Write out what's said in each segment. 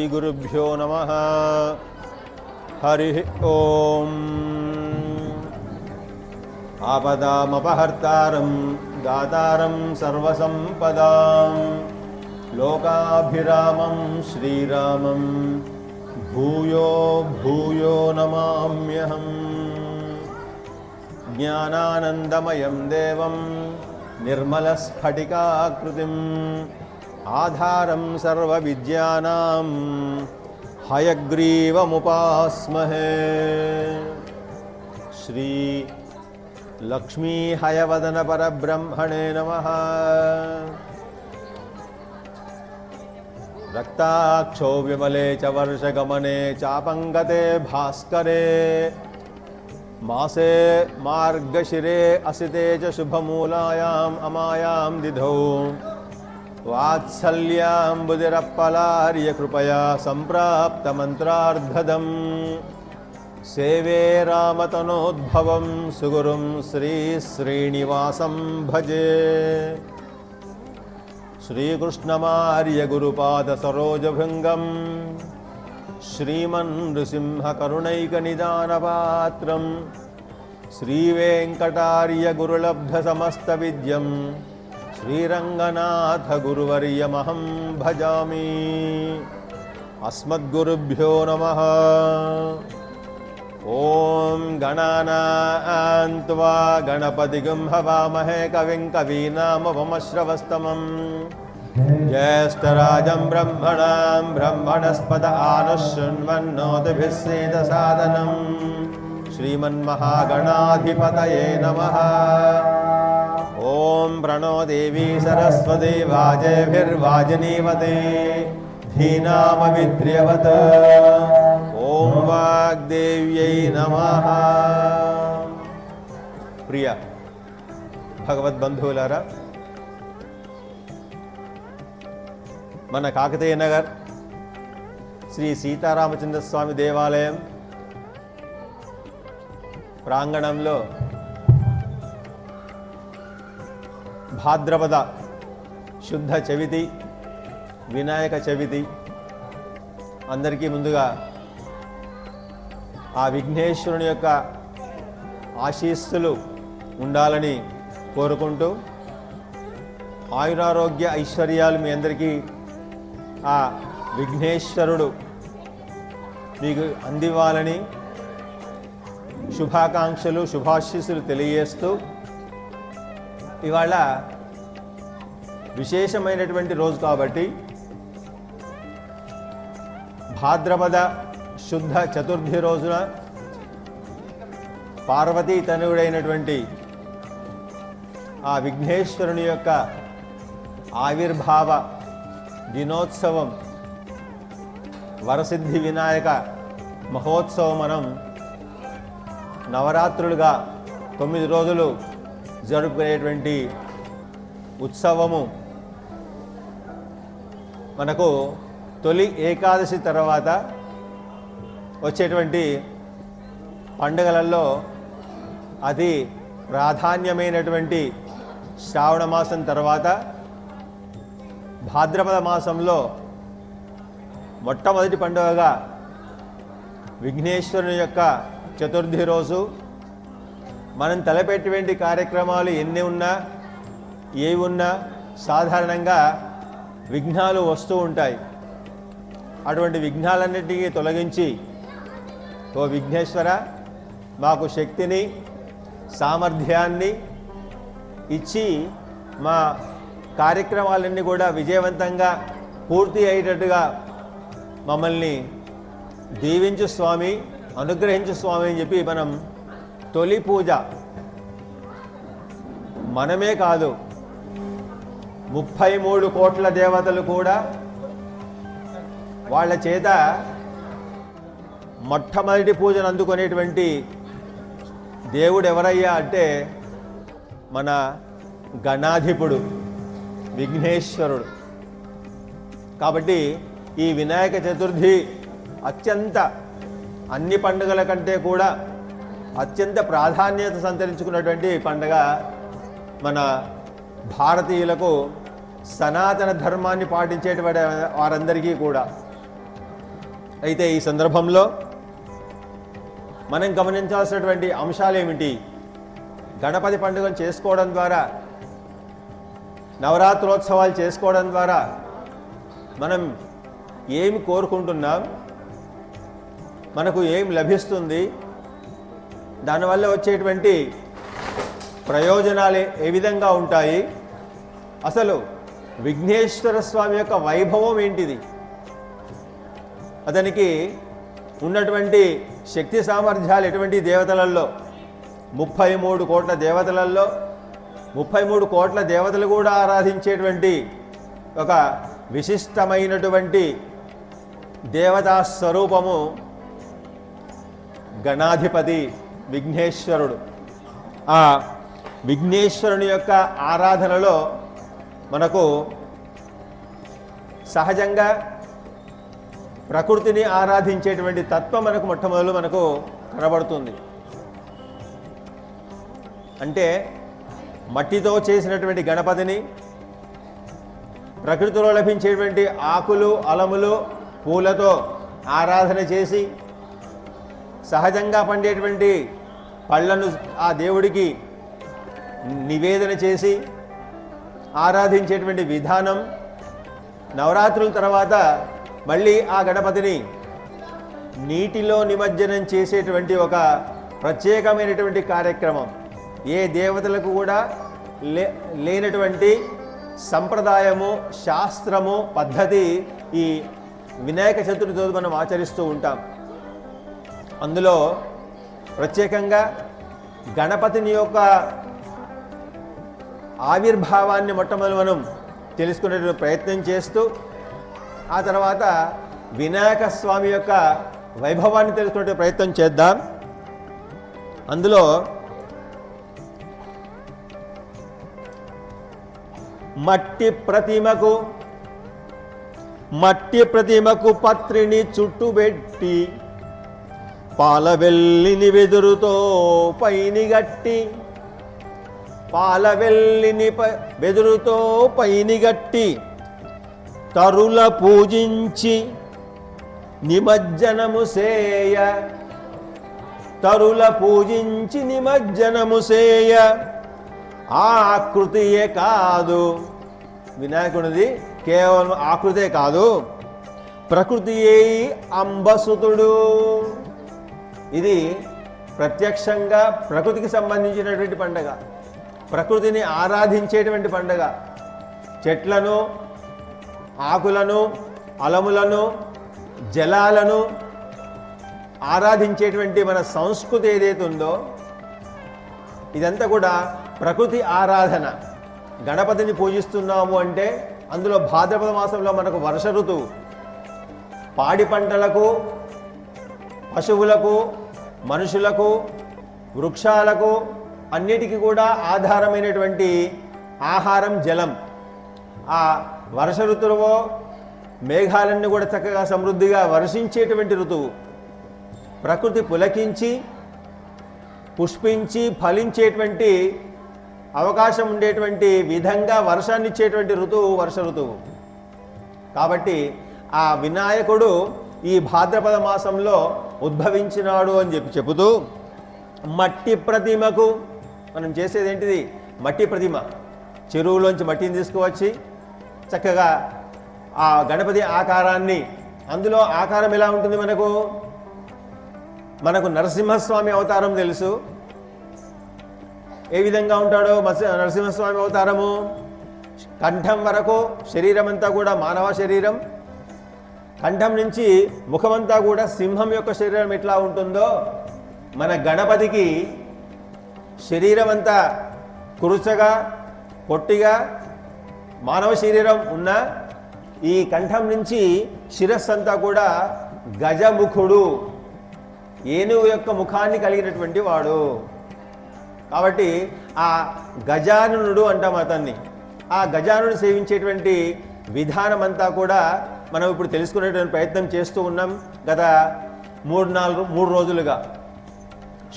श्रीगुरुभ्यो नमः। हरिः ओम। आपदामपहर्तारं दातारं सर्वसंपदां लोकाभिरामं श्रीरामं भूयो भूयो नमाम्यहम्। ज्ञानानन्दमयं देवं निर्मलस्फटिकाकृतिम् आधारं सर्वविद्यानां हयग्रीवमुपास्महे। श्री लक्ष्मी हयवदन परब्रह्मणे नमः। रक्ताक्षो विमले च वर्षगमने चापङ्गते भास्करे मासे मार्गशिरे असिते च शुभमूलायाम् अमायां दिधौ वात्सल्याम्बुदिरप्पलार्य कृपया सम्प्राप्तमन्त्रार्धदम् सेवे रामतनोद्भवं सुगुरुं श्रीश्रीनिवासं भजे। श्रीकृष्णमार्यगुरुपादसरोजभृङ्गं श्रीमन्नृसिंहकरुणैकनिदानपात्रं श्रीवेङ्कटार्यगुरुलब्धसमस्तविद्यं श्रीरङ्गनाथगुरुवर्यमहं भजामि। अस्मद्गुरुभ्यो नमः। ॐ गणानां त्वा गणपतिगं हवामहे कविं कवीनामुपमश्रवस्तमं ज्येष्ठराजं ब्रह्मणां ब्रह्मणस्पत आनुशृण्वन्नोतिभिः सेदसादनं श्रीमन्महागणाधिपतये नमः। ॐ प्रणो देवी सरस्वती वाजेभिर्वाजिनीवते धीनामविद्र्यवत्। ओम वाग्देव्यै नमः। प्रिय భగవద్బంధువులారా, మన కాకతీయ నగర్ శ్రీ సీతారామచంద్ర స్వామి దేవాలయం ప్రాంగణంలో భాద్రపద శుద్ధ చవితి వినాయక చవితి అందరికీ ముందుగా ఆ విఘ్నేశ్వరుని యొక్క ఆశీస్సులు ఉండాలని కోరుకుంటూ ఆయురారోగ్య ఐశ్వర్యాలు మీ అందరికీ ఆ విఘ్నేశ్వరుడు మీకు అందివ్వాలని శుభాకాంక్షలు శుభాశీస్సులు తెలియజేస్తూ ఇవాళ విశేషమైనటువంటి రోజు కాబట్టి భాద్రపద శుద్ధ చతుర్థి రోజున పార్వతీ తనయుడైనటువంటి ఆ విఘ్నేశ్వరుని యొక్క ఆవిర్భావ దినోత్సవం వరసిద్ధి వినాయక మహోత్సవం మనం నవరాత్రులుగా 9 రోజులు జరుపుకునేటువంటి ఉత్సవము మనకు తొలి ఏకాదశి తర్వాత వచ్చేటువంటి పండుగలలో అతి ప్రాధాన్యమైనటువంటి శ్రావణ మాసం తర్వాత భాద్రపద మాసంలో మొట్టమొదటి పండుగగా విఘ్నేశ్వరుని యొక్క చతుర్థి రోజు మనం తలపెట్టేటువంటి కార్యక్రమాలు ఎన్ని ఉన్నా ఏవి ఉన్నా సాధారణంగా విఘ్నాలు వస్తూ ఉంటాయి. అటువంటి విఘ్నాలన్నిటికీ తొలగించి ఓ విఘ్నేశ్వర మాకు శక్తిని సామర్థ్యాన్ని ఇచ్చి మా కార్యక్రమాలన్నీ కూడా విజయవంతంగా పూర్తి అయ్యేటట్టుగా మమ్మల్ని దీవించు స్వామి, అనుగ్రహించు స్వామి అని చెప్పి మనం తొలి పూజ మనమే కాదు 33 కోట్ల దేవతలు కూడా వాళ్ళ చేత మొట్టమొదటి పూజను అందుకునేటువంటి దేవుడు ఎవరయ్యా అంటే మన గణాధిపుడు విఘ్నేశ్వరుడు. కాబట్టి ఈ వినాయక చతుర్థి అత్యంత అన్ని పండుగల కంటే కూడా అత్యంత ప్రాధాన్యత సంతరించుకున్నటువంటి పండుగ మన భారతీయులకు, సనాతన ధర్మాన్ని పాటించేటువంటి వారందరికీ కూడా. అయితే ఈ సందర్భంలో మనం గమనించాల్సినటువంటి అంశాలు ఏమిటి? గణపతి పండుగను చేసుకోవడం ద్వారా, నవరాత్రోత్సవాలు చేసుకోవడం ద్వారా మనం ఏమి కోరుకుంటున్నాం, మనకు ఏం లభిస్తుంది, దానివల్ల వచ్చేటువంటి ప్రయోజనాలు ఏ విధంగా ఉంటాయి, అసలు విఘ్నేశ్వర స్వామి యొక్క వైభవం ఏంటిది, అతనికి ఉన్నటువంటి శక్తి సామర్థ్యాలు ఎటువంటి దేవతలలో, 33 కోట్ల దేవతలలో 33 కోట్ల దేవతలు కూడా ఆరాధించేటువంటి ఒక విశిష్టమైనటువంటి దేవతా స్వరూపము గణాధిపతి విఘ్నేశ్వరుడు. ఆ విఘ్నేశ్వరుని యొక్క ఆరాధనలో మనకు సహజంగా ప్రకృతిని ఆరాధించేటువంటి తత్వం మనకు మొట్టమొదలు మనకు కనబడుతుంది. అంటే మట్టితో చేసినటువంటి గణపతిని, ప్రకృతిలో లభించేటువంటి ఆకులు, అలములు, పూలతో ఆరాధన చేసి, సహజంగా పండేటువంటి పళ్ళను ఆ దేవుడికి నివేదన చేసి ఆరాధించేటువంటి విధానం, నవరాత్రుల తర్వాత మళ్ళీ ఆ గణపతిని నీటిలో నిమజ్జనం చేసేటువంటి ఒక ప్రత్యేకమైనటువంటి కార్యక్రమం, ఏ దేవతలకు కూడా లేనటువంటి సంప్రదాయము, శాస్త్రము, పద్ధతి ఈ వినాయక చతుర్థితో మనం ఆచరిస్తూ ఉంటాం. అందులో ప్రత్యేకంగా గణపతిని యొక్క ఆవిర్భావాన్ని మొట్టమొదటి మనం తెలుసుకునేటువంటి ప్రయత్నం చేస్తూ, ఆ తర్వాత వినాయక స్వామి యొక్క వైభవాన్ని తెలుసుకునే ప్రయత్నం చేద్దాం. అందులో మట్టి ప్రతిమకు పత్రిని చుట్టుబెట్టి, పాలవెల్లిని వెదురుతో పైనిగట్టి, పాలవెల్లిని వెదురుతో పైనిగట్టి, తరుల పూజించి నిమజ్జనము సేయ, తరుల పూజించి నిమజ్జనము సేయ. ఆకృతియే కాదు, వినాయకుడిది కేవలం ఆకృతే కాదు, ప్రకృతియే అంబసుతుడు. ఇది ప్రత్యక్షంగా ప్రకృతికి సంబంధించినటువంటి పండగ, ప్రకృతిని ఆరాధించేటువంటి పండగ. చెట్లను, ఆకులను, అలములను, జలాలను ఆరాధించేటువంటి మన సంస్కృతి ఏదైతే ఉందో ఇదంతా కూడా ప్రకృతి ఆరాధన. గణపతిని పూజిస్తున్నాము అంటే అందులో భాద్రపద మాసంలో మనకు వర్ష ఋతువు, పాడి పంటలకు, పశువులకు, మనుషులకు, వృక్షాలకు అన్నిటికీ కూడా ఆధారమైనటువంటి ఆహారం జలం. ఆ వర్ష ఋతువులో మేఘాలన్నీ కూడా చక్కగా సమృద్ధిగా వర్షించేటువంటి ఋతువు, ప్రకృతి పులకించి పుష్పించి ఫలించేటువంటి అవకాశం ఉండేటువంటి విధంగా వర్షాన్ని ఇచ్చేటువంటి ఋతువు వర్ష ఋతువు. కాబట్టి ఆ వినాయకుడు ఈ భాద్రపద మాసంలో ఉద్భవించినాడు అని చెబుతూ, మట్టి ప్రతిమకు మనం చేసేది ఏంటిది? మట్టి ప్రతిమ. చెరువులోంచి మట్టిని తీసుకువచ్చి చక్కగా ఆ గణపతి ఆకారాన్ని, అందులో ఆకారం ఎలా ఉంటుంది మనకు నరసింహస్వామి అవతారం తెలుసు. ఏ విధంగా ఉంటాడో నరసింహస్వామి అవతారము? కంఠం వరకు శరీరం అంతా కూడా మానవ శరీరం, కంఠం నుంచి ముఖమంతా కూడా సింహం యొక్క శరీరం ఎట్లా ఉంటుందో మన గణపతికి శరీరం అంతా కురుచగా, పొట్టిగా మానవ శరీరం ఉన్న ఈ కంఠం నుంచి శిరస్సు అంతా కూడా గజముఖుడు, ఏనుగు యొక్క ముఖాన్ని కలిగినటువంటి వాడు. కాబట్టి ఆ గజానునుడు అంటాం అతన్ని. ఆ గజానుడు సేవించేటువంటి విధానం అంతా కూడా మనం ఇప్పుడు తెలుసుకునేటువంటి ప్రయత్నం చేస్తూ ఉన్నాం గత 3 రోజులుగా.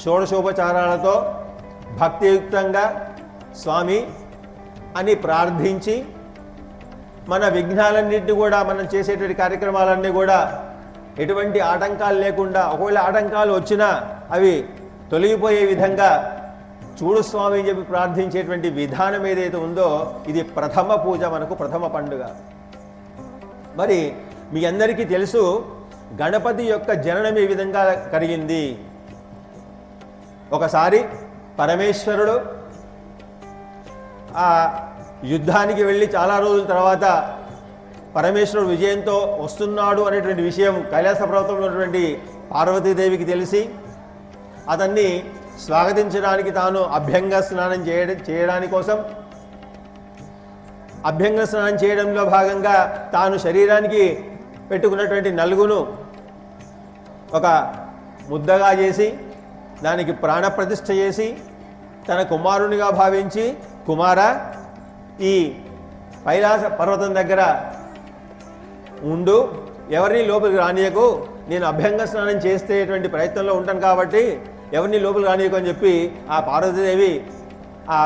షోడశోపచారాలతో భక్తియుక్తంగా స్వామి అని ప్రార్థించి మన విఘ్నాలన్నింటినీ కూడా మనం చేసేటువంటి కార్యక్రమాలన్నీ కూడా ఎటువంటి ఆటంకాలు లేకుండా, ఒకవేళ ఆటంకాలు వచ్చినా అవి తొలగిపోయే విధంగా చూడు స్వామి అని చెప్పి ప్రార్థించేటువంటి విధానం ఏదైతే ఉందో ఇది ప్రథమ పూజ, మనకు ప్రథమ పండుగ. మరి మీ అందరికీ తెలుసు గణపతి యొక్క జననం ఏ విధంగా కలిగింది. ఒకసారి పరమేశ్వరుడు ఆ యుద్ధానికి వెళ్ళి చాలా రోజుల తర్వాత పరమేశ్వరుడు విజయంతో వస్తున్నాడు అనేటువంటి విషయం కైలాస పర్వతంలో ఉన్నటువంటి పార్వతీదేవికి తెలిసి అతన్ని స్వాగతించడానికి తాను అభ్యంగ స్నానం చేయడానికి కోసం అభ్యంగ స్నానం చేయడంలో భాగంగా తాను శరీరానికి పెట్టుకున్నటువంటి నలుగును ఒక ముద్దగా చేసి దానికి ప్రాణప్రతిష్ఠ చేసి తన కుమారునిగా భావించి, కుమార ఈ కైలాస పర్వతం దగ్గర ఉండు, ఎవరిని లోపలికి రానియకు, నేను అభ్యంగ స్నానం చేసేటువంటి ప్రయత్నంలో ఉంటాను కాబట్టి ఎవరిని లోపలికి రానియకు అని చెప్పి ఆ పార్వతీదేవి ఆ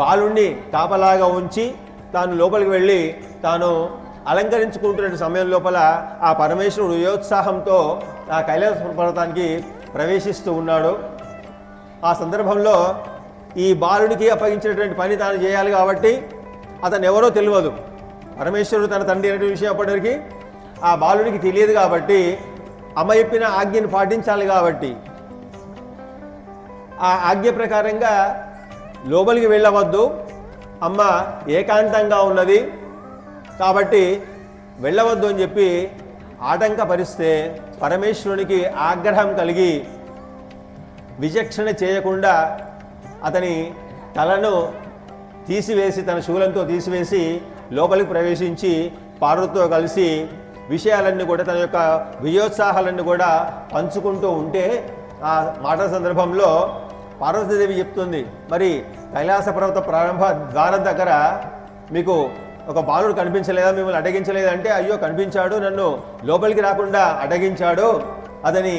బాలుణ్ణి కాపలాగా ఉంచి తాను లోపలికి వెళ్ళి తాను అలంకరించుకుంటున్న సమయం లోపల ఆ పరమేశ్వరుడు యోత్సాహంతో ఆ కైలాస పర్వతానికి ప్రవేశిస్తూ ఉన్నాడు. ఆ సందర్భంలో ఈ బాలుడికి అప్పగించినటువంటి పని తాను చేయాలి కాబట్టి అతను ఎవరో తెలియదు. పరమేశ్వరుడు తన తండ్రి అనే విషయం అప్పటివరకు ఆ బాలుడికి తెలియదు కాబట్టి అమ్మ చెప్పిన ఆజ్ఞను పాటించాలి కాబట్టి ఆ ఆజ్ఞ ప్రకారంగా లోపలికి వెళ్ళవద్దు, అమ్మ ఏకాంతంగా ఉన్నది కాబట్టి వెళ్ళవద్దు అని చెప్పి ఆటంకపరిస్తే పరమేశ్వరునికి ఆగ్రహం కలిగి విచక్షణ చేయకుండా అతని తలను తీసివేసి తన శూలంతో తీసివేసి లోపలికి ప్రవేశించి పార్వతితో కలిసి విషయాలన్నీ కూడా తన యొక్క విజయోత్సాహాలన్నీ కూడా పంచుకుంటూ ఉంటే ఆ మాట సందర్భంలో పార్వతీదేవి చెప్తుంది, మరి కైలాస పర్వత ప్రారంభ ద్వారం దగ్గర మీకు ఒక బాలుడు కనిపించలేదా, మిమ్మల్ని అడ్డగించలేదంటే అయ్యో కనిపించాడు, నన్ను లోపలికి రాకుండా అడ్డగించాడు, అతని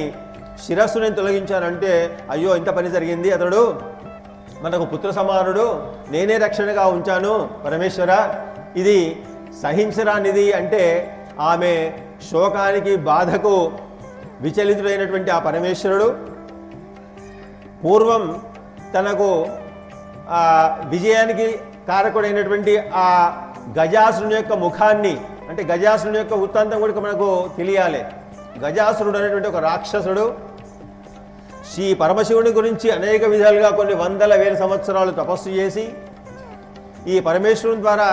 శిరస్సు నేను తొలగించానంటే అయ్యో ఇంత పని జరిగింది, అతడు మనకు పుత్ర సమానుడు, నేనే రక్షణగా ఉంచాను పరమేశ్వర, ఇది సహించరానిది అంటే ఆమె శోకానికి బాధకు విచలితుడైనటువంటి ఆ పరమేశ్వరుడు పూర్వం తనకు విజయానికి కారకుడైనటువంటి ఆ గజాసురుని యొక్క ముఖాన్ని, అంటే గజాసురుని యొక్క వృత్తాంతం కూడా మనకు తెలియాలి. గజాసురుడు అనేటువంటి ఒక రాక్షసుడు శ్రీ పరమశివుని గురించి అనేక విధాలుగా కొన్ని వందల వేల సంవత్సరాలు తపస్సు చేసి ఈ పరమేశ్వరుని ద్వారా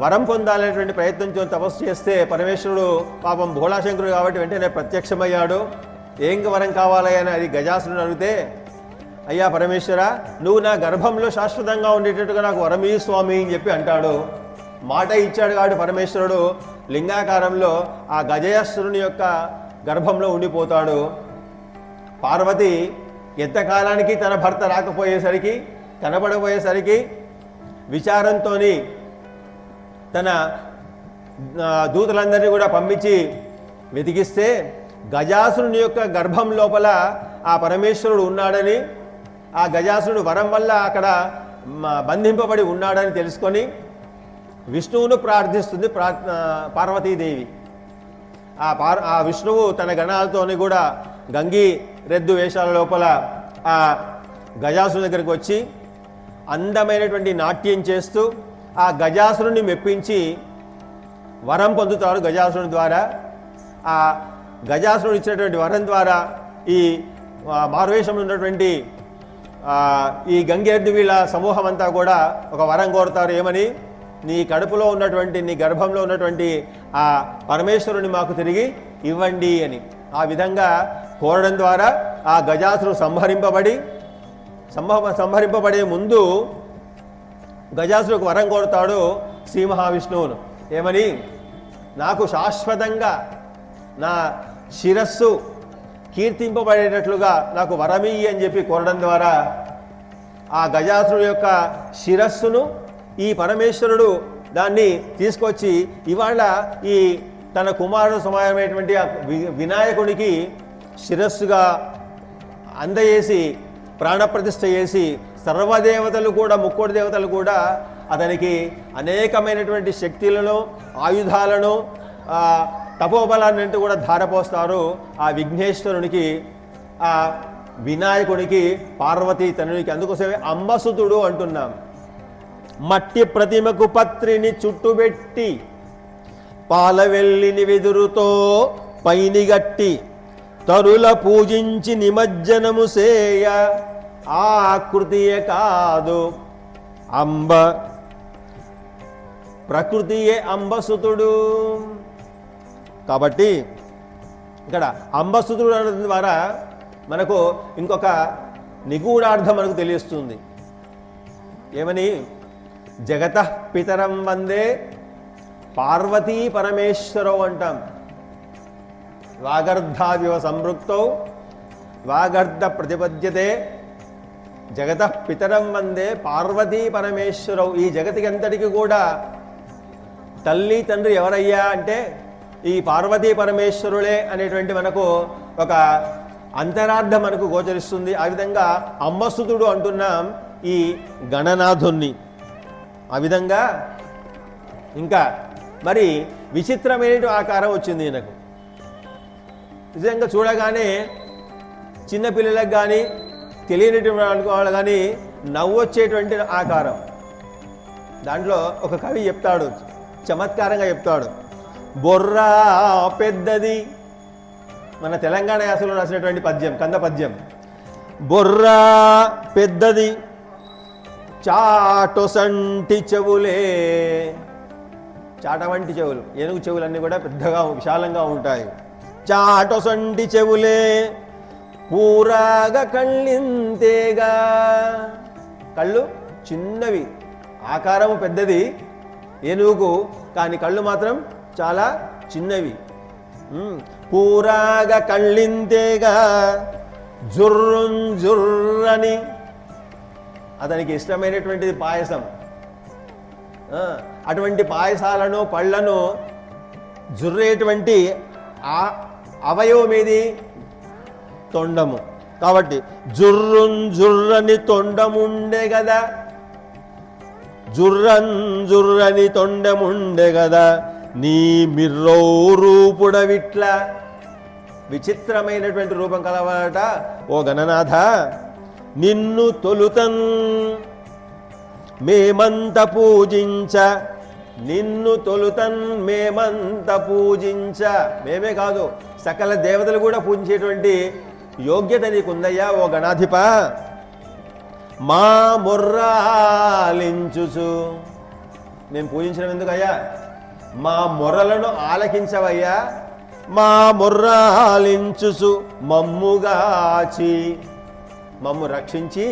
వరం పొందాలనేటువంటి ప్రయత్నంతో తపస్సు చేస్తే పరమేశ్వరుడు పాపం భోళాశంకరుడు కాబట్టి వెంటనే ప్రత్యక్షమయ్యాడు. ఏం వరం కావాలి అని అది గజాసురుని అడిగితే, అయ్యా పరమేశ్వర, నువ్వు నా గర్భంలో శాశ్వతంగా ఉండేటట్టుగా నాకు వరమీ స్వామి అని చెప్పి అంటాడు. మాట ఇచ్చాడు కాబట్టి పరమేశ్వరుడు లింగాకారంలో ఆ గజాసురుని యొక్క గర్భంలో ఉండిపోతాడు. పార్వతి ఎంతకాలానికి తన భర్త రాకపోయేసరికి, కనబడబోయేసరికి విచారంతో తన దూతలందరినీ కూడా పంపించి వెతికిస్తే గజాసురుని యొక్క గర్భం లోపల ఆ పరమేశ్వరుడు ఉన్నాడని, ఆ గజాసురుడు వరం వల్ల అక్కడ బంధింపబడి ఉన్నాడని తెలుసుకొని విష్ణువును ప్రార్థిస్తుంది పార్వతీదేవి. ఆ విష్ణువు తన గణాలతోని కూడా గంగి రెద్దు వేషాల లోపల ఆ గజాసురుని దగ్గరికి వచ్చి అందమైనటువంటి నాట్యం చేస్తూ ఆ గజాసురుని మెప్పించి వరం పొందుతారు గజాసురుని ద్వారా. ఆ గజాసురుడు ఇచ్చినటువంటి వరం ద్వారా ఈ మారువేషంలో ఉన్నటువంటి ఈ గంగిరెద్దు వీళ్ళ సమూహం అంతా కూడా ఒక వరం కోరుతారు. ఏమని? నీ కడుపులో ఉన్నటువంటి, నీ గర్భంలో ఉన్నటువంటి ఆ పరమేశ్వరుని మాకు తిరిగి ఇవ్వండి అని. ఆ విధంగా కోరడం ద్వారా ఆ గజాసురుడు సంహరింపబడే ముందు గజాసురుడికి వరం కోరుతాడు శ్రీ మహావిష్ణువును. ఏమని? నాకు శాశ్వతంగా నా శిరస్సు కీర్తింపబడేటట్లుగా నాకు వరమియ్యి అని చెప్పి కోరడం ద్వారా ఆ గజాసురుడు యొక్క శిరస్సును ఈ పరమేశ్వరుడు దాన్ని తీసుకొచ్చి ఇవాళ ఈ తన కుమారుడు సమానమైనటువంటి వినాయకుడికి శిరస్సుగా అందజేసి ప్రాణప్రతిష్ఠ చేసి సర్వదేవతలు కూడా, ముక్కోటి దేవతలు కూడా అతనికి అనేకమైనటువంటి శక్తులను, ఆయుధాలను, తపోబలాన్ని కూడా ధారపోస్తారు ఆ విఘ్నేశ్వరునికి, ఆ వినాయకుడికి, పార్వతీ తనునికి. అందుకోసమే అంబసుతుడు అంటున్నాం. మట్టి ప్రతిమకు పత్రిని చుట్టుబెట్టి పాలవెల్లిని వెదురుతో పైనిగట్టి తరుల పూజించి నిమజ్జనము సేయ ఆకృతియే కాదు అంబ ప్రకృతియే అంబసుతుడు. కాబట్టి ఇక్కడ అంబసుతుడు అనడం ద్వారా మనకు ఇంకొక నిగూఢార్థం మనకు తెలుస్తుంది. ఏమని? జగతః పితరం వందే పార్వతీ పరమేశ్వరౌ అంటాం. వాగర్ధావివ సంపృక్తౌ వాగర్ధ ప్రతిపద్యతే జగతః పితరం వందే పార్వతీ పరమేశ్వరౌ. ఈ జగతికి అంతటికి కూడా తల్లి తండ్రి ఎవరయ్యా అంటే ఈ పార్వతీ పరమేశ్వరులే అనేటువంటి మనకు ఒక అంతరార్థం మనకు గోచరిస్తుంది. ఆ విధంగా అంబసుతుడు అంటున్నాం ఈ గణనాథుణ్ణి. ఆ విధంగా ఇంకా మరి విచిత్రమైన ఆకారం వచ్చింది ఈయనకు. నిజంగా చూడగానే చిన్నపిల్లలకు కానీ తెలియనటువంటి వాళ్ళు కానీ నవ్వొచ్చేటువంటి ఆకారం. దాంట్లో ఒక కవి చెప్తాడు, చమత్కారంగా చెప్తాడు. బొర్రా పెద్దది, మన తెలంగాణ యాసలో రాసినటువంటి పద్యం, కంద పద్యం. బొర్రా పెద్దది చాటొసంటి చెవులే. చాట వంటి చెవులు, ఏనుగు చెవులన్నీ కూడా పెద్దగా విశాలంగా ఉంటాయి. చాటొసంటి చెవులే పూరాగా కళ్ళింతేగా. కళ్ళు చిన్నవి, ఆకారము పెద్దది ఏనుగుకు, కానీ కళ్ళు మాత్రం చాలా చిన్నవి. పూరాగా కళ్ళింతేగా జుర్రున్ జుర్రని. అతనికి ఇష్టమైనటువంటిది పాయసం. అటువంటి పాయసాలను పళ్ళను జుర్రేటువంటి అవయవం ఏది? తొండము. కాబట్టి జుర్రున్ జుర్రని తొండముండే కదా, జుర్రన్ జుర్రని తొండముండే కదా, నీ మిర్రో రూపుడవిట్ల. విచిత్రమైనటువంటి రూపం కలవాట ఓ గణనాథ. నిన్ను తొలుతన్ మేమంత పూజించ, నిన్ను తొలుతన్ మేమంత పూజించ. మేమే కాదు, సకల దేవతలు కూడా పూజించేటువంటి యోగ్యత నీకుందయ్యా ఓ గణాధిప. మా మొర్రాలించుచు, మేము పూజించడం ఎందుకయ్యా? మా మొర్రలను ఆలకించవయ్యా. మా మొర్రాలించుచు మమ్ముగాచి, మమ్ము రక్షించి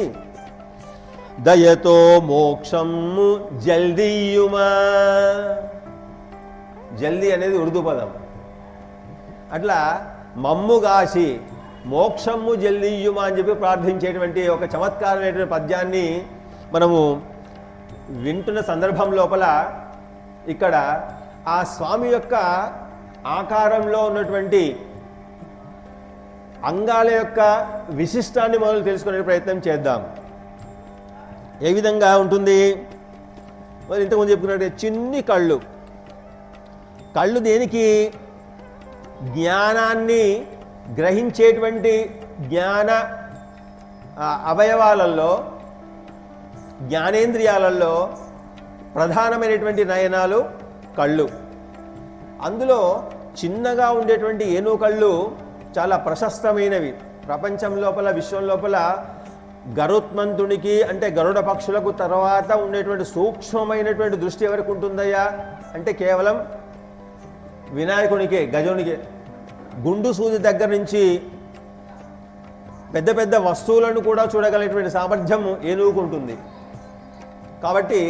దయతో మోక్షము జల్దీయుమా. జల్దీ అనేది ఉర్దూ పదం. అట్లా మమ్ముగాసి మోక్షము జల్దీయుమా అని చెప్పి ప్రార్థించేటువంటి ఒక చమత్కారమైనటువంటి పద్యాన్ని మనము వింటున్న సందర్భం లోపల ఇక్కడ ఆ స్వామి యొక్క ఆకారంలో ఉన్నటువంటి అంగాల యొక్క విశిష్టాన్ని మొదలు తెలుసుకునే ప్రయత్నం చేద్దాం. ఏ విధంగా ఉంటుంది? మరి ఇంతకుముందు చెప్పుకున్నట్టు చిన్ని కళ్ళు. కళ్ళు దేనికి? జ్ఞానాన్ని గ్రహించేటువంటి జ్ఞాన అవయవాలలో, జ్ఞానేంద్రియాలలో ప్రధానమైనటువంటి నయనాలు కళ్ళు. అందులో చిన్నగా ఉండేటువంటి ఏనుగు కళ్ళు చాలా ప్రశస్తమైనవి. ప్రపంచం లోపల, విశ్వం లోపల గరుత్మంతునికి అంటే గరుడ పక్షులకు తర్వాత ఉండేటువంటి సూక్ష్మమైనటువంటి దృష్టి ఎవరికి ఉంటుందయ్యా అంటే కేవలం వినాయకునికే, గజునికే. గుండు సూది దగ్గర నుంచి పెద్ద పెద్ద వస్తువులను కూడా చూడగలిగినటువంటి సామర్థ్యం ఏనుగుకు ఉంటుంది. కాబట్టి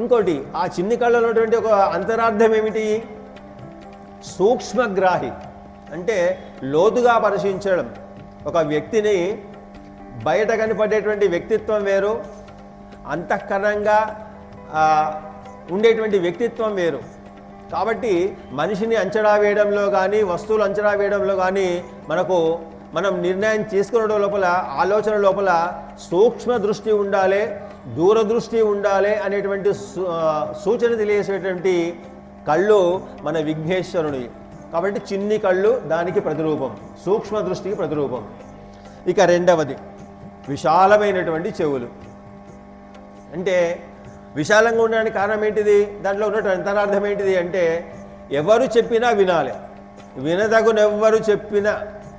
ఇంకోటి, ఆ చిన్ని కళ్ళలో ఉన్నటువంటి ఒక అంతరార్థం ఏమిటి? సూక్ష్మగ్రాహి అంటే లోతుగా పరిశీలించడం. ఒక వ్యక్తిని బయట కనపడేటువంటి వ్యక్తిత్వం వేరు, అంతఃకరణంగా ఉండేటువంటి వ్యక్తిత్వం వేరు. కాబట్టి మనిషిని అంచనా వేయడంలో కానీ, వస్తువులు అంచనా వేయడంలో కానీ మనం నిర్ణయం తీసుకునే లోపల, ఆలోచన లోపల సూక్ష్మ దృష్టి ఉండాలి, దూరదృష్టి ఉండాలి అనేటువంటి సూచన తెలియజేసేటువంటి కళ్ళు మన విఘ్నేశ్వరుని. కాబట్టి చిన్ని కళ్ళు దానికి ప్రతిరూపం, సూక్ష్మ దృష్టికి ప్రతిరూపం. ఇక రెండవది విశాలమైనటువంటి చెవులు. అంటే విశాలంగా ఉండడానికి కారణం ఏంటిది? దాంట్లో ఉన్నటువంటి అంతరార్థం ఏంటిది అంటే ఎవరు చెప్పినా వినాలి, వినదగునెవ్వరు చెప్పినా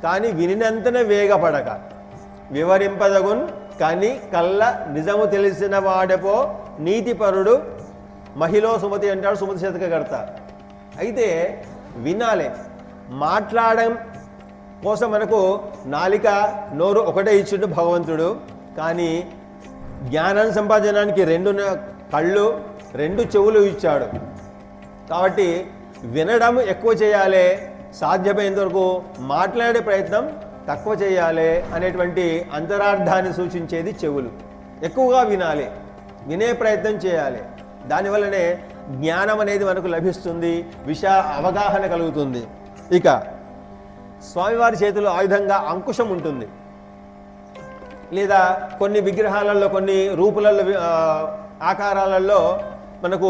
కానీ వినినంతనే వేగపడక, వివరింపదగున్ కానీ కళ్ళ నిజము తెలిసిన వాడెపో నీతిపరుడు మహిళ సుమతి అంటాడు సుమతి శతకకర్త. అయితే వినాలి, మాట్లాడడం కోసం మనకు నాలిక నోరు ఒకటే ఇచ్చిండు భగవంతుడు, కానీ జ్ఞానం సంపాదనానికి 2 కళ్ళు 2 చెవులు ఇచ్చాడు. కాబట్టి వినడం ఎక్కువ చేయాలి, సాధ్యమైనంత వరకు మాట్లాడే ప్రయత్నం తక్కువ చేయాలి అనేటువంటి అంతరార్థాన్ని సూచించేది చెవులు. ఎక్కువగా వినాలి, వినే ప్రయత్నం చేయాలి. దానివల్లనే జ్ఞానం అనేది మనకు లభిస్తుంది, అవగాహన కలుగుతుంది. ఇక స్వామివారి చేతిలో ఆయుధంగా అంకుశం ఉంటుంది, లేదా కొన్ని విగ్రహాలలో కొన్ని రూపులలో ఆకారాలలో మనకు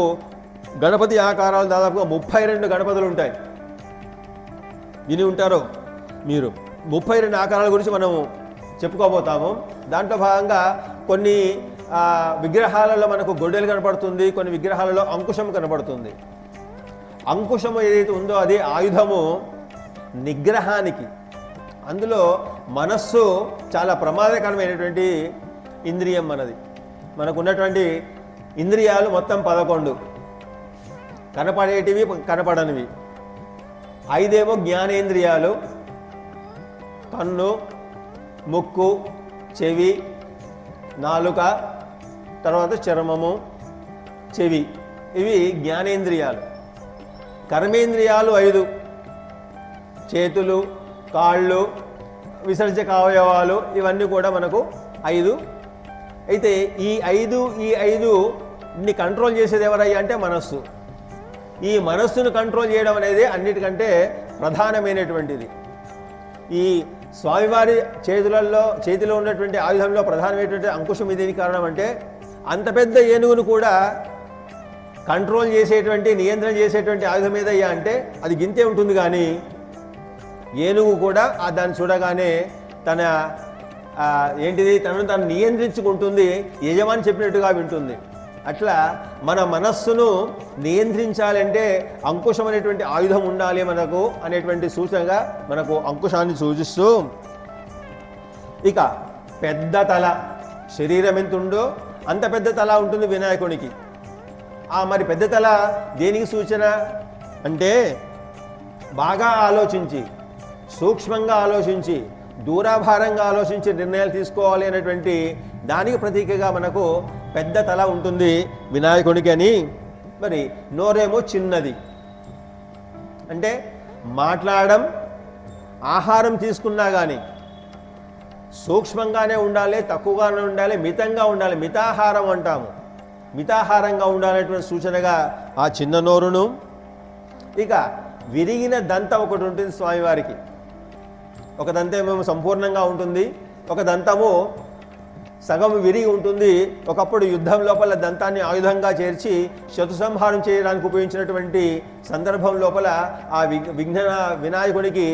గణపతి ఆకారాలు దాదాపుగా 32 గణపతులు ఉంటాయి. విని ఉంటారో మీరు. 32 ఆకారాల గురించి మనం చెప్పుకోబోతాము. దాంట్లో భాగంగా కొన్ని విగ్రహాలలో మనకు గొడ్డలు కనపడుతుంది, కొన్ని విగ్రహాలలో అంకుశం కనపడుతుంది. అంకుశము ఏదైతే ఉందో అది ఆయుధము నిగ్రహానికి. అందులో మనస్సు చాలా ప్రమాదకరమైనటువంటి ఇంద్రియం మనది. మనకు ఉన్నటువంటి ఇంద్రియాలు మొత్తం 11, కనపడేటివి కనపడనివి. 5 జ్ఞానేంద్రియాలు, కన్ను, ముక్కు, చెవి, నాలుక, తర్వాత చర్మము, చెవి, ఇవి జ్ఞానేంద్రియాలు. కర్మేంద్రియాలు 5, చేతులు, కాళ్ళు, విసర్జక అవయవాలు, ఇవన్నీ కూడా మనకు 5. అయితే ఈ 5ని కంట్రోల్ చేసేది ఎవరయ్యా అంటే మనస్సు. ఈ మనస్సును కంట్రోల్ చేయడం అనేది అన్నిటికంటే ప్రధానమైనటువంటిది. ఈ స్వామివారి చేతిలో ఉన్నటువంటి ఆయుధంలో ప్రధానమైనటువంటి అంకుశం ఇది. కారణం అంటే అంత పెద్ద ఏనుగును కూడా కంట్రోల్ చేసేటువంటి, నియంత్రణ చేసేటువంటి ఆయుధం ఏదయ్యా అంటే అది గింతే ఉంటుంది. కానీ ఏనుగు కూడా దాన్ని చూడగానే తన తనను తాను నియంత్రించుకుంటుంది, యజమాని చెప్పినట్టుగా వింటుంది. అట్లా మన మనస్సును నియంత్రించాలంటే అంకుశం అనేటువంటి ఆయుధం ఉండాలి మనకు అనేటువంటి సూచనగా మనకు అంకుశాన్ని సూచిస్తూ, ఇక పెద్ద తల, శరీరం ఎంత ఉందో అంత పెద్ద తల ఉంటుంది వినాయకునికి. మరి పెద్ద తల దేనికి సూచన అంటే బాగా ఆలోచించి, సూక్ష్మంగా ఆలోచించి, దూరాభారంగా ఆలోచించి నిర్ణయాలు తీసుకోవాలి అనేటువంటి దానికి ప్రతీకగా మనకు పెద్ద తల ఉంటుంది వినాయకుడికి అని. మరి నోరేమో చిన్నది, అంటే మాట్లాడడం, ఆహారం తీసుకున్నా కానీ సూక్ష్మంగానే ఉండాలి, తక్కువగానే ఉండాలి, మితంగా ఉండాలి. మితాహారం అంటాము, మితాహారంగా ఉండాలనేటువంటి సూచనగా ఆ చిన్న నోరును. ఇక విరిగిన దంతం ఒకటి ఉంటుంది స్వామివారికి. ఒక దంతమేమో సంపూర్ణంగా ఉంటుంది, ఒక దంతము సగం విరిగి ఉంటుంది. ఒకప్పుడు యుద్ధం లోపల దంతాన్ని ఆయుధంగా చేర్చి శత్రు సంహారం చేయడానికి ఉపయోగించినటువంటి సందర్భం లోపల ఆ వినాయకుడికి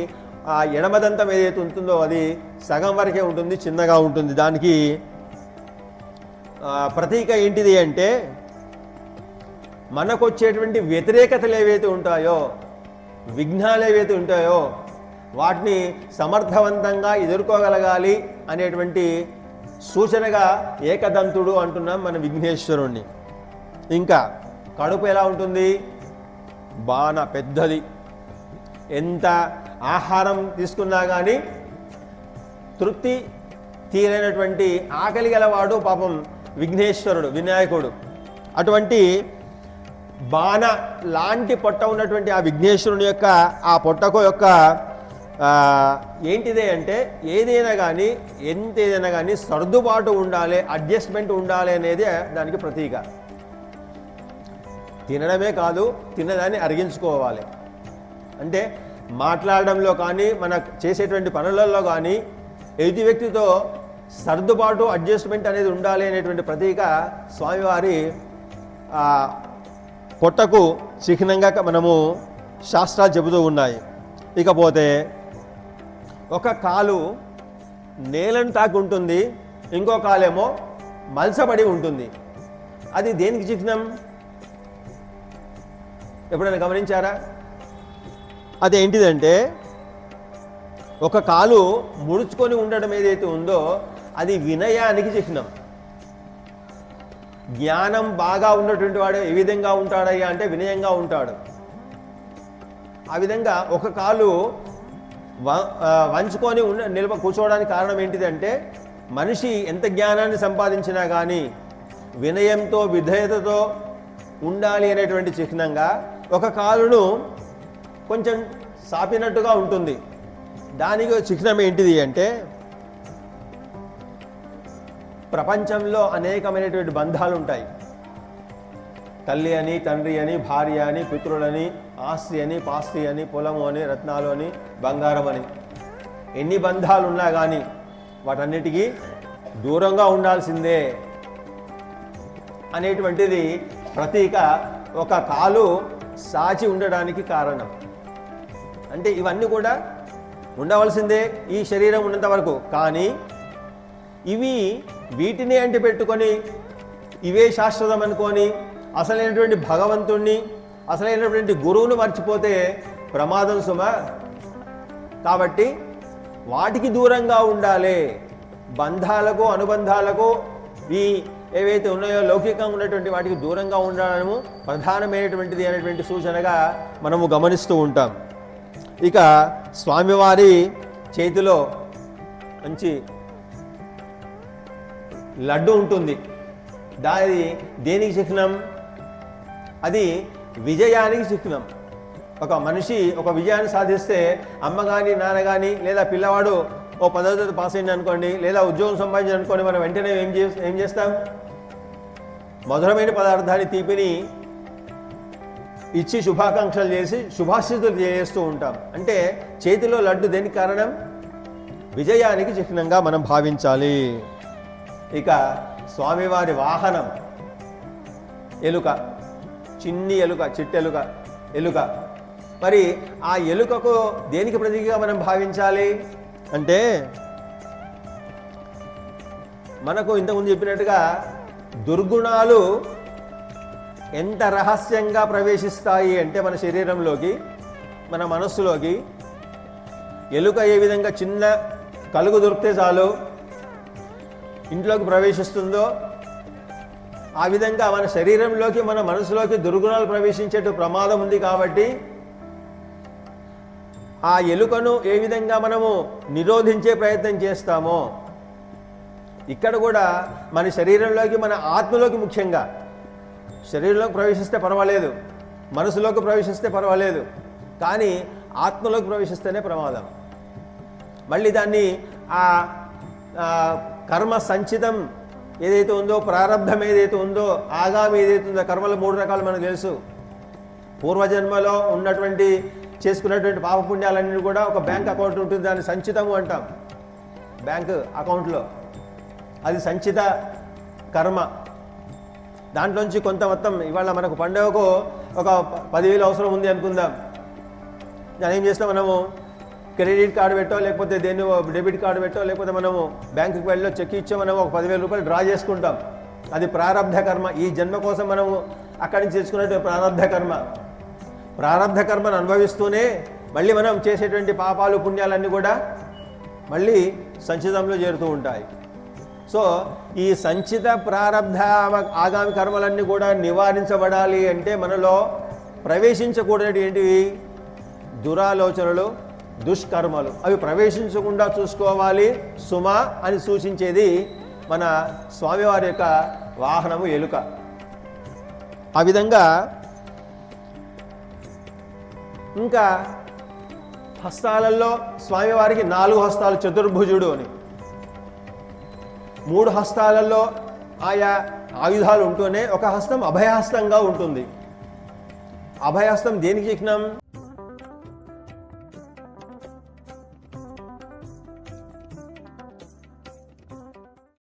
ఆ ఎడమ దంతం ఏదైతే ఉంటుందో అది సగం వరకే ఉంటుంది, చిన్నగా ఉంటుంది. దానికి ప్రతీక ఏంటిది అంటే మనకు వచ్చేటువంటి వ్యతిరేకతలు ఏవైతే ఉంటాయో, విఘ్నాలు ఏవైతే ఉంటాయో వాటిని సమర్థవంతంగా ఎదుర్కోగలగాలి అనేటువంటి సూచనగా ఏకదంతుడు అంటున్నాం మన విఘ్నేశ్వరుణ్ణి. ఇంకా కడుపు ఎలా ఉంటుంది? బాణ పెద్దది. ఎంత ఆహారం తీసుకున్నా కానీ తృప్తి తీరైనటువంటి ఆకలి గలవాడు పాపం విఘ్నేశ్వరుడు, వినాయకుడు. అటువంటి బాణ లాంటి పొట్ట ఉన్నటువంటి ఆ విఘ్నేశ్వరుని యొక్క ఆ పొట్టకు యొక్క ఏంటిదే అంటే ఏదైనా కానీ ఎంతేదైనా కానీ సర్దుబాటు ఉండాలి, అడ్జస్ట్మెంట్ ఉండాలి అనేది దానికి ప్రతీక. తినడమే కాదు, తినదాన్ని అరిగించుకోవాలి. అంటే మాట్లాడడంలో కానీ మన చేసేటువంటి పనులలో కానీ ఎదుటి వ్యక్తితో సర్దుబాటు, అడ్జస్ట్మెంట్ అనేది ఉండాలి అనేటువంటి ప్రతీక స్వామివారి పొట్టకు చిహ్నంగా మనము శాస్త్రాలు చెబుతూ ఉన్నాయి. ఇకపోతే ఒక కాలు నేలను తాకి ఉంటుంది, ఇంకో కాలేమో మలసపడి ఉంటుంది. అది దేనికి చిహ్నం? ఎప్పుడైనా గమనించారా? అదేంటిదంటే ఒక కాలు ముడుచుకొని ఉండడం ఏదైతే ఉందో అది వినయానికి చిహ్నం. జ్ఞానం బాగా ఉన్నటువంటి వాడు ఏ విధంగా ఉంటాడయ్యా అంటే వినయంగా ఉంటాడు. ఆ విధంగా ఒక కాలు వంచుకొని కూర్చోవడానికి కారణం ఏంటిదంటే మనిషి ఎంత జ్ఞానాన్ని సంపాదించినా కానీ వినయంతో విధేయతతో ఉండాలి అనేటువంటి చిహ్నంగా ఒక కాలును కొంచెం సాపినట్టుగా ఉంటుంది. దానికి చిహ్నం ఏంటిది అంటే ప్రపంచంలో అనేకమైనటువంటి బంధాలు ఉంటాయి. తల్లి అని, తండ్రి అని, భార్య అని, పితృలని, ఆస్తి అని, పాస్తి అని, పొలము అని, రత్నాలు అని, బంగారం అని, ఎన్ని బంధాలు ఉన్నా కానీ వాటన్నిటికీ దూరంగా ఉండాల్సిందే అనేటువంటిది ప్రతీక ఒక కాలు సాచి ఉండడానికి కారణం. అంటే ఇవన్నీ కూడా ఉండవలసిందే ఈ శరీరం ఉన్నంత వరకు. కానీ వీటిని అంటి పెట్టుకొని ఇవే శాశ్వతం అనుకొని అసలైనటువంటి భగవంతుణ్ణి, అసలైనటువంటి గురువును మర్చిపోతే ప్రమాదం సుమ. కాబట్టి వాటికి దూరంగా ఉండాలి. బంధాలకు, అనుబంధాలకు, ఈ ఏవైతే ఉన్నాయో లౌకికంగా ఉన్నటువంటి వాటికి దూరంగా ఉండడము ప్రధానమైనటువంటిది అనేటువంటి సూచనగా మనము గమనిస్తూ ఉంటాం. ఇక స్వామివారి చేతిలో మంచి లడ్డు ఉంటుంది. దాని దేనికి చిహ్నం? అది విజయానికి చిహ్నం. ఒక మనిషి ఒక విజయాన్ని సాధిస్తే అమ్మ కానీ, నాన్న కానీ, లేదా పిల్లవాడు ఓ 10వ తరగతి పాస్ అయింది అనుకోండి, లేదా ఉద్యోగం సంపాదించి అనుకోండి, మనం వెంటనే ఏం చేస్తాం? మధురమైన పదార్థాన్ని, తీపిని ఇచ్చి శుభాకాంక్షలు చేసి శుభాశీస్సులు చేస్తూ ఉంటాం. అంటే చేతిలో లడ్డు దేనికి కారణం? విజయానికి చిహ్నంగా మనం భావించాలి. ఇక స్వామివారి వాహనం ఎలుక, చిన్ని ఎలుక, చిట్టెలుక, ఎలుక. మరి ఆ ఎలుకకు దేనికి ప్రతీకగా మనం భావించాలి అంటే మనకు ఇంతకుముందు చెప్పినట్టుగా దుర్గుణాలు ఎంత రహస్యంగా ప్రవేశిస్తాయి అంటే మన శరీరంలోకి, మన మనస్సులోకి. ఎలుక ఏ విధంగా చిన్న కలుగు దొరికితే చాలు ఇంట్లోకి ప్రవేశిస్తుందో ఆ విధంగా మన శరీరంలోకి, మన మనసులోకి దుర్గుణాలు ప్రవేశించేట ప్రమాదం ఉంది. కాబట్టి ఆ ఎలుకను ఏ విధంగా మనము నిరోధించే ప్రయత్నం చేస్తామో ఇక్కడ కూడా మన శరీరంలోకి, మన ఆత్మలోకి, ముఖ్యంగా శరీరంలోకి ప్రవేశిస్తే పర్వాలేదు, మనసులోకి ప్రవేశిస్తే పర్వాలేదు, కానీ ఆత్మలోకి ప్రవేశిస్తేనే ప్రమాదం. మళ్ళీ దాన్ని ఆ కర్మ సంచితం ఏదైతే ఉందో, ప్రారంధం ఏదైతే ఉందో, ఆగామి ఏదైతే ఉందో, కర్మలు 3 రకాలు మనకు తెలుసు. పూర్వజన్మలో ఉన్నటువంటి చేసుకున్నటువంటి పాపపుణ్యాలన్నీ కూడా ఒక బ్యాంక్ అకౌంట్ ఉంటుంది, దాన్ని సంచితము అంటాం. బ్యాంక్ అకౌంట్లో అది సంచిత కర్మ. దాంట్లోంచి కొంత మొత్తం ఇవాళ మనకు పండుగకు ఒక 10,000 అవసరం ఉంది అనుకుందాం. దాన్ని ఏం చేస్తాం? మనము క్రెడిట్ కార్డు పెట్టో, లేకపోతే దేన్ని డెబిట్ కార్డు పెట్టో, లేకపోతే మనము బ్యాంకుకి వెళ్ళో చెక్ ఇచ్చో మనం ఒక 10,000 రూపాయలు డ్రా చేసుకుంటాం. అది ప్రారంధ కర్మ. ఈ జన్మ కోసం మనము అక్కడి నుంచి చేసుకున్నటువంటి ప్రారంధ కర్మ. ప్రారంధ కర్మను అనుభవిస్తూనే మళ్ళీ మనం చేసేటువంటి పాపాలు, పుణ్యాలన్నీ కూడా మళ్ళీ సంచితంలో చేరుతూ ఉంటాయి. సో ఈ సంచిత ప్రారంధ ఆగామి కర్మలన్నీ కూడా నివారించబడాలి అంటే మనలో ప్రవేశించకూడదు ఏంటివి? దురాలోచనలు, దుష్కర్మలు. అవి ప్రవేశించకుండా చూసుకోవాలి సుమ అని సూచించేది మన స్వామివారి యొక్క వాహనము ఎలుక. ఆ విధంగా ఇంకా హస్తాలలో స్వామివారికి 4 హస్తాలు, చతుర్భుజుడు అని. 3 హస్తాలలో ఆయా ఆయుధాలు ఉంటూనే ఒక హస్తం అభయహస్తంగా ఉంటుంది. అభయహస్తం దేనికి చిహ్నం?